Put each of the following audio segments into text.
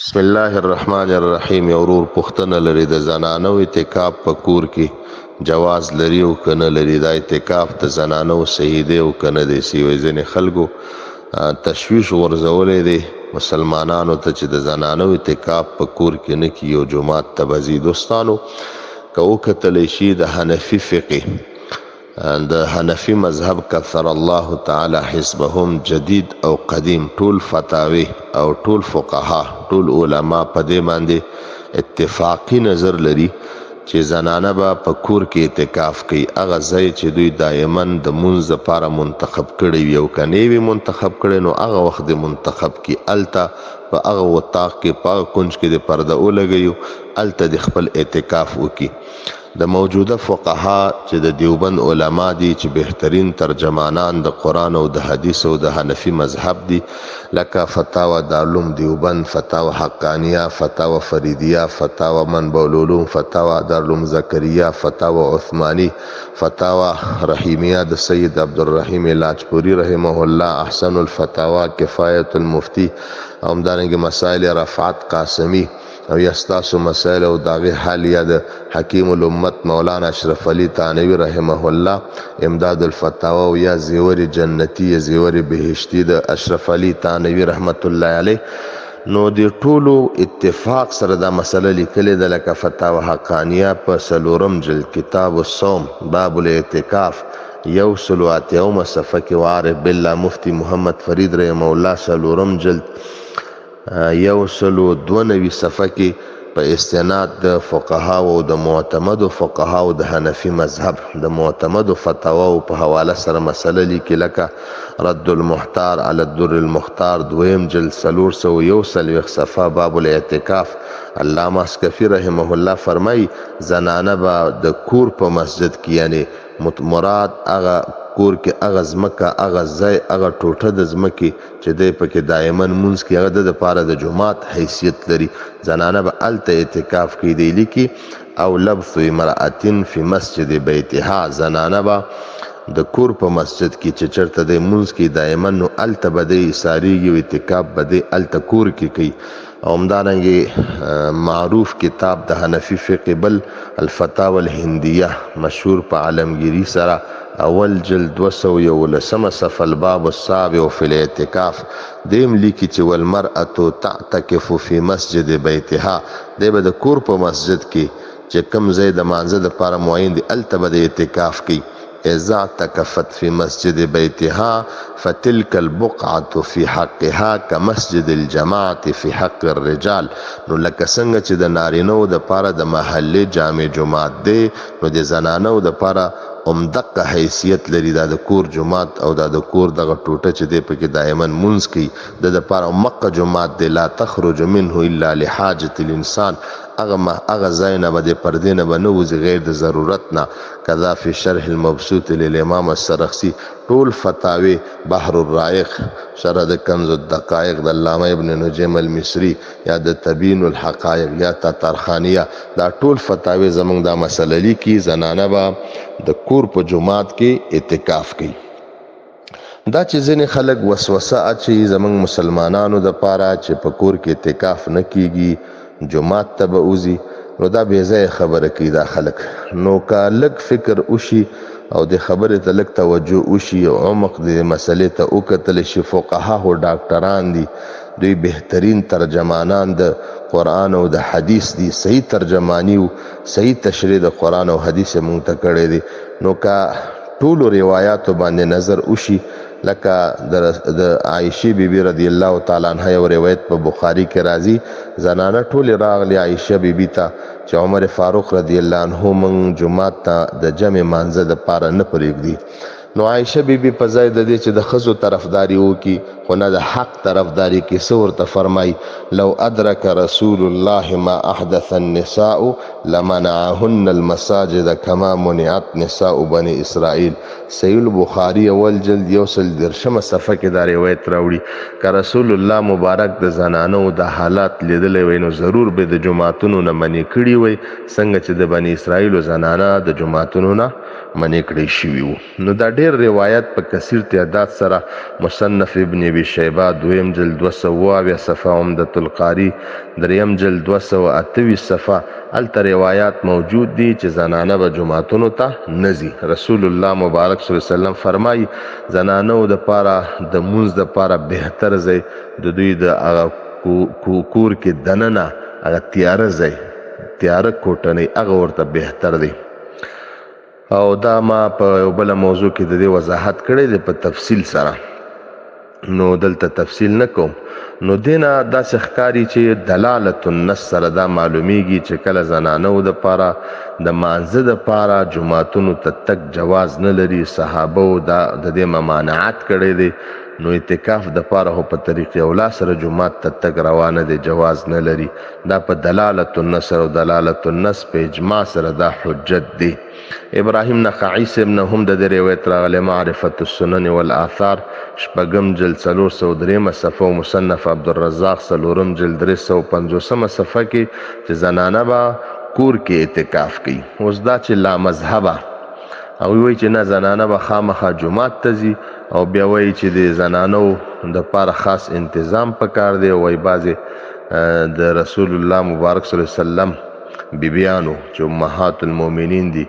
بسم الله الرحمن الرحیم. یو ورور پوښتنه لري د زنانو اعتکاف په کور کې جواز لري او کنه لري. دا اعتکاف د زنانو صحیح دی او کنه دی؟ سی ځینې خلکو تشویش ورزولې دی مسلمانانو ته چې د زنانو اعتکاف په کور کې نه کی او جمعات ته بزي. دوستانو که وکتلی شي د حنفي فقه د حنفي مذهب کثر الله تعالی حزبهم جدید او قدیم ټول فتاوی او ټول فقها ټول علما په دې باندې اتفاقی نظر لري چې زنانه به په کور کې اعتکاف کوي. هغه ځای چې دوی دائما د مونځ لپاره منتخب کړی وي او که نه وي منتخب کړی نو هغه وخت د منتخب کی الته په هغه وطاق کې په هغه کنج کې د پرده ولګوي الته د خپل اعتکاف وکي. د موجوده فقها چې د دیوبند علما دي چې بهترین ترجمانان د قرآن او د حدیث او د حنفي مذهب دي لکه فتاوى دارالعلوم دیوبند، فتاوى حقانیه، فتاوى فریدیه، فتاوى منبع العلوم، فتاوى دارالعلوم زکریه، فتاوى عثماني، فتاوى رحیمیه د سید عبدالرحیم لاجپوری رحمه الله، احسن الفتاوى، کفایت المفتی، همدارنګه مسائل رفعت قاسمی او یا ستاسو مسائل او داغی حالیه د حکیم الامت مولانا اشرف علی تانوی رحمه الله، امداد الفتاوی او یا زیور جنتی زیور بهشتی د اشرف علی تانوی رحمت الله علیه. نو د ټولو اتفاق سره دا مسله لیکلې ده لکه فتاوی حقانیه په 4 جلد کتاب الصوم باب الاعتکاف 108 صفحه کې وعارف بالله مفتی محمد فرید رحمه الله 4 جلد 192 صفحه کې په استناد د فقهاو او د معتمدو فقهاو د حنفي مذهب د معتمدو فتاواو په حواله سره مسله لیکي لکه رد المحتار علی الدر المختار 2 جلد 401 صفحه باب الاعتکاف. علامه اسکفی رحمه الله فرمای زنانه به د کور په مسجد کې یعنی مراد هغه کور کې هغه ځمکه هغه ځای هغه ټوټه د ځمکې چې دی پکې دایما مونځ کې هغه د پاره د جماعت حیثیت لري. زنانه به الته اعتکاف کې دی لیکي او لبث امرأة فی مسجد بیتها. زنانه به د کور په مسجد کې چې چرته د مونځ کې دایما نو الته به دی ساریږي او اعتکاف به دی الته کور کې کوي. او همدارنګه معروف کتاب د حنفي فقه بل الفتاوى الهندیه مشهور په عالمگیری سره اول جلد 211 صفحه الباب السابع فی الاعتکاف دیم لیکي چې والمرأة تعتکف فی مسجد بیتها. دی به د کور په مسجد کې چې کم ځای د مانځه لپاره معین دی الته به د اعتکاف کوي. اذا اعتکفت فی مسجد بیتها فتلك البقعة فی حقها كمسجد الجماعة فی حق الرجال. نو لکه څنګه چې د نارینو د پاره د محلي جامع جماعت دی نو د زنانو د پاره دقه حیثیت لري دا د کور جماعت او دا د کور دغه ټوټه چې دی پکې دایما مونځ کوي د پاره مکه جماعت دی لا تخرج منه الا لحاجة الانسان. هغه ځای نه به د پردې نه به نه وځي غیر د ضرورت نه. کذا فی شرح المبسوط للامام السرخسی ټول فتاوی بحر الرائق شرح د کنز الدقائق د علامه ابن نجم المصری یا د تبین الحقائق یا تطرخانیه دا ټول فتاوی زمونږ دا مسله لیکي زنانه به د کور په جماعت کې اعتکاف کوي. دا چې ځینې خلک وسوسه اچي زمونږ مسلمانانو د پاره چې په کور کې اعتکاف نه کیږي جماعت ته به وځي نو دا بې ځایه خبره کوي دا خلک. نو که لږ فکر وشي او د خبرې ته لږ توجه وشي او عمق د مسلې ته وکتل شي فقها او ډاکټران دي دوی بهترین ترجمانان د قرآن او د حدیث دي صحیح ترجمانی او صحیح تشریح د قرآن او حدیث مونږ ته کړی دي. نو که ټولو روایاتو باندې نظر وشي لکه د عائشه بیبی رضی الله تعالی عنها یو روایت په بخاری کې راځي زنانه ټول راغلی عائشه بیبی ته چې عمر فاروق رضی الله عنه من جمعات ته د جمع مانځه د پاره نه پرېږدي. نو عائشه بیبی په ځای د دې چې د ښځو طرفداري وکړي خو نه د حق طرفداري کې څه ورته فرمایي لو ادرک رسول الله ما احدث النساء لمنعهن المساجد كما منعت نساء بني اسرائیل. صحیح البخاری اول جلد 110 صفحه کې دا روایت راوړي که رسول الله مبارک د زنانو د حالات لیدلی وای نو ضرور به د جماعتونو نه منې کړي وای څنګه چې د بني اسرائیل زنانه د جماعتونو نه منې کړی شوي وو. نو دا ډېر ډیر روایت په کثیر تعداد سره مصنف ابن ابي شیبه دویم جلد 228 صفحه عمدة القاری دریم جلد 228 صفحه الته روایات موجود دي چې زنانه به جمعتونو ته نزي. رسول الله مبارک صلی الله علیه وسلم فرمایي زنانو د پاره د مونږ د پاره بهتر ځای د دوی د کور کې دننه هغه تیاره ځای تیاره کوټنۍ هغه ورته بهتر دی. او دا ما په یو بله موضوع کې د دې وضاحت کړی دی په تفصیل سره، نو دلته تفصیل نه کوم. نو دینه داسې ښکاري چې دلالت النص سره دا معلومیږي چې کله زنانو د پاره د مانځه د پاره جماعتونو ته تک جواز نه لري، صحابه د دې ممانعت کړی دی. نو اعتکاف د پاره هو په طریق اولا سره جماعت ته تک روانه دی، جواز نه لري. دا په دلالت النص او دلالت النص په اجماع سره دا حجت دی. ابراهیم نخعی صاحب نه هم د دې روایت راغلی معرفت السنن والآثار شپږم جلد 403 صفحه، مصنف عبدالرزاق څلورم جلد 350 صفحه کې چې زنانه به کور کې اعتکاف کوي. اوس دا چې لا مذهبه او وی چې نه زنانه به خامخا جماعت ته ځي، او بیا وایي چې د زنانو د پاره خاص انتظام پکار دی. وایي بعضې د رسول الله مبارک صلی الله علیه وسلم بیبیانو چې امهات المؤمنین دي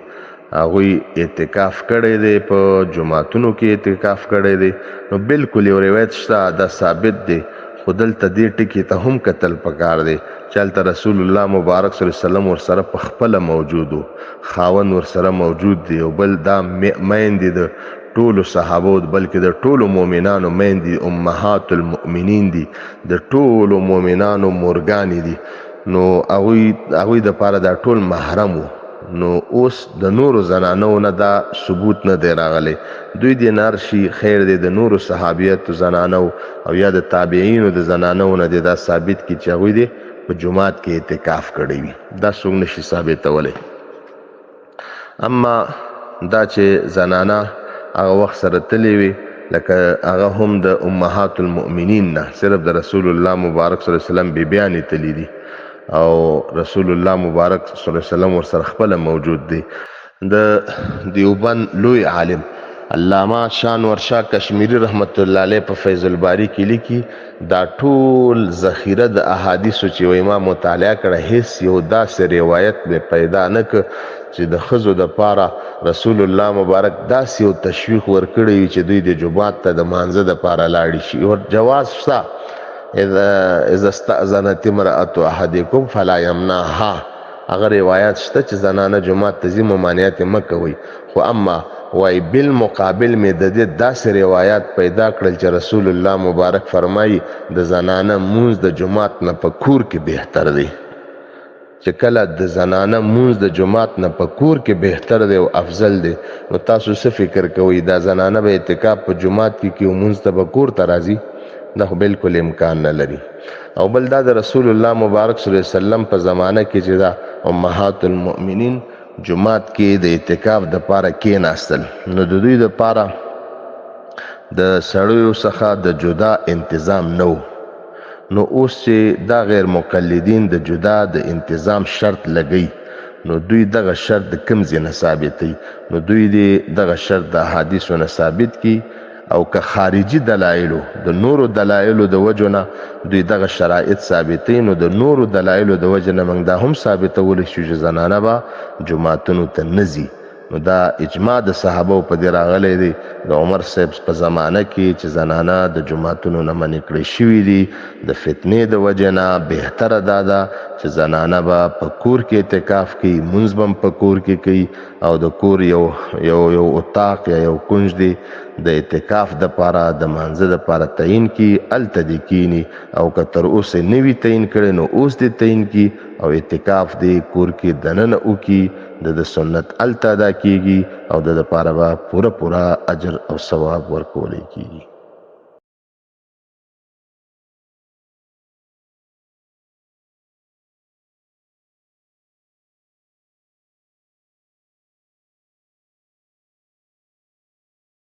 هغوی اعتکاف کړی دی، په جماعتونو کې اعتکاف کړی دی. نو بالکل یو روایت شته دا ثابت دی، خو دلته دې ټکي ته هم کتل پکار دی چې هلته رسول الله مبارک صلی الله علیه وسلم ورسره پخپله موجود و، خاوند ورسره موجود دی، او بل دا میندې د ټولو صحابو بلکې د ټولو مؤمنانو میندې امهات المؤمنین دي، د ټولو مؤمنانو مورګانې دي. نو هغوی د پاره دا ټول محرم وو. نو اوس د نورو زنانو نه دا ثبوت نه دی راغلی. دوی د نار شي خیر دی د نورو صحابیتو زنانو او یا د تابعینو د زنانو نه دی دا ثابت کی چې هغوی دی په جماعت کې اعتکاف کړی وي. دا څوک نشي ثابتولی. اما دا چې زنانه هغه وخت سره تللی وي لکه هغه هم د امهات المؤمنین نه، صرف د رسول الله مبارک صلی الله علیه وسلم بیبیانې تللی دي او رسول الله مبارک صلی الله علیه وسلم ورسره خپله موجود دی. د دیوبند لوی عالم علامه شانور شاه کشمیری رحمت الله علیه په فیض الباری کې لیکي دا ټول ذخیره د احادیثو چې وایي ما مطالعه کړه هیڅ یو داسې روایت مې پیدا نه که چې د ښځو دپاره رسول الله مبارک داسې یو تشویق ورکړی وي چې دوی د جماعت ته د مانځه دپاره لاړې شي. جواز شته اذا استأذنت امرأة احدکم فلا یمنعها، هغه روایات شته چې زنانه جماعت ته ځي ممانعت یې مه کوئ. خو اما وای بالمقابل مې د دې داسې روایات پیدا کړل چې رسول الله مبارک فرمایي د زنانه مونځ د جماعت نه په کور کې بهتر دی. چې کله د زنانه مونځ د جماعت نه په کور کې بهتر دی او افضل دی، نو تاسو څه فکر کوئ دا زنانه به اعتکاف په جماعت کې کوي او مونځ ته به کور ته راځي؟ دا خو بالکل امکان نه لري. او بل دا د رسول الله مبارک صلی الله علیه وسلم په زمانه کې چې دا امهات المؤمنین جماعت کې د اعتکاف د پاره کېناستل، نو د دوی د پاره د سړیو څخه د جدا انتظام نه و. نو اوس چې دا غیر مقلدین د جدا د انتظام شرط لګی، نو دوی دغه شرط د کوم ځای نه ثابتوي؟ نو دوی دغه شرط د احادیثو نه ثابت کی، او که خارجي دلایلو د نورو دلایلو د وجو نه دوی دغه شرایط ثابتوي، نو د نورو دلایلو د وجه نه موږ دا هم ثابتولی شو چې زنانه به جماعتونو ته نه ځي. نو دا اجماع د صحابو په دې راغلی دی. د عمر صاحب په زمانه کې چې زنانه د جماعتونو نه منع کړی شوي دي د فتنې د وجه نه، بهتره دا ده چې زنانه به په کور کې اعتکاف کوي، مونځ به هم په کور کې کوي، او د کور یو اتاق یا یو کنج دی د اعتکاف د پاره د مانځه د پاره تعین کی، هلته دې کینی. او که تر اوسه نوي تعین کړی نو اوس دې تعین کی او اعتکاف دې کور کې دننه وکړي، د سنت هلته ادا کیږي او د پاره به پوره اجر او ثواب ورکولی کیږي.